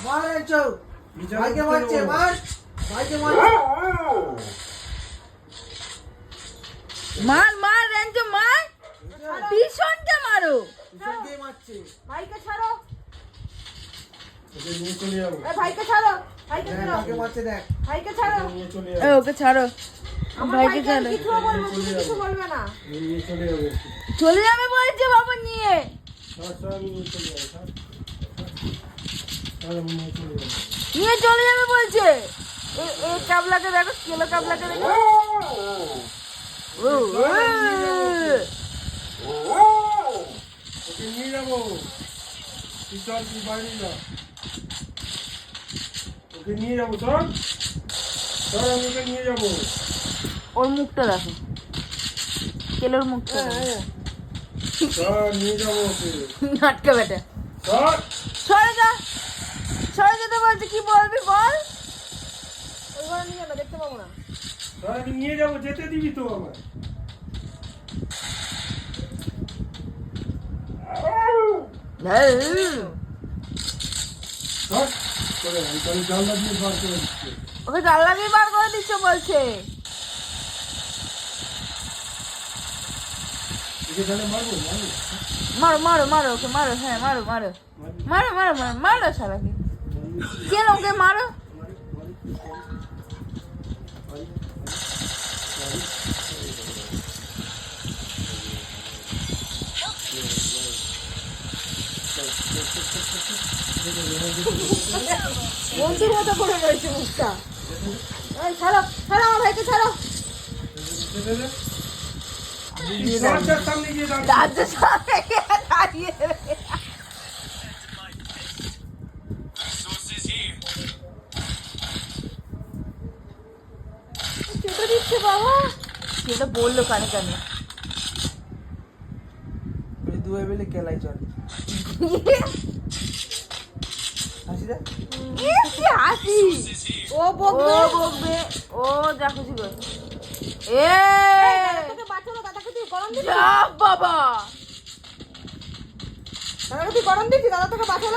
মার চো ভাইকে মারছে মার ভাইকে মারছে মার মার রেঞ্জো মার পিছনটা মারো পিছনকে মারছে ভাইকে ছাড়ো ওকে নিয়ে চলে যাবো এই ভাইকে ছাড়ো ভাইকে ছাড়ো ভাইকে মারছে দেখ ভাইকে ছাড়ো নিয়ে চলে এ যাবো ওকে ছাড়ো আমার ভাইকে ভাইকে ছাড়ো কিছু বলবো তুমি কিছু বলবে না নিয়ে চলে যাবো চলে যাবে বলছে বাবা নিয়ে আমি নিয়ে চলে যাবো আমি নিয়ে চলে যাবো নিয়ে চলে যাবে বলছে এই কাবলাকে দেখো কেলো কাবলাকে দেখো ও ওকে নিয়ে যাবো তুই চল তুই বাড়ি যা ওকে নিয়ে যাবো চল চল আমি ওকে নিয়ে যাবো ওর মুখটা দেখো কেলোর মুখটা দেখো। চল নিয়ে যাবো ওকে নাটকা বেটা চল সরে যেতে বলছে কি বলবি বল ওই ঘরে নিয়ে যাবে দেখতে পাবো না চল আমি নিয়ে যাবো যেতে দিবি তো আমার চল চলে আমি তাহলে জানলা দিয়ে বার করে দিচ্ছি ওকে জানলা দিয়ে বার করে দিচ্ছে বলছে একে তাহলে মারবো মারবো মারো মারো মারো ওকে মারো হ্যাঁ মারো মারো মারো মারো মারো মারো সারাকে কেন ওকে মারো বন্ধুর মতো করে রয়েছে মুখটা এই ছাড়ো ছাড়ো আমার ভাইকে ছাড়ো দরজার সামনে গিয়ে দাঁড়িয়ে রাজ্যের সামনে গিয়ে দাঁড়িয়ে রে। চেপে দিচ্ছে বাবা সেটা বললো কানে কানে এই দুয়ে মিলে কেলাই চল হাসি দেখ কি হাসি ও ও বকবে বকবে ও যা খুশি কর এ দাদাকে বাঁচালো দাদাকে তুই গরম দিবি যা বাবা দাদাকে তুই গরম দিবি দাদা তোকে বাঁচালো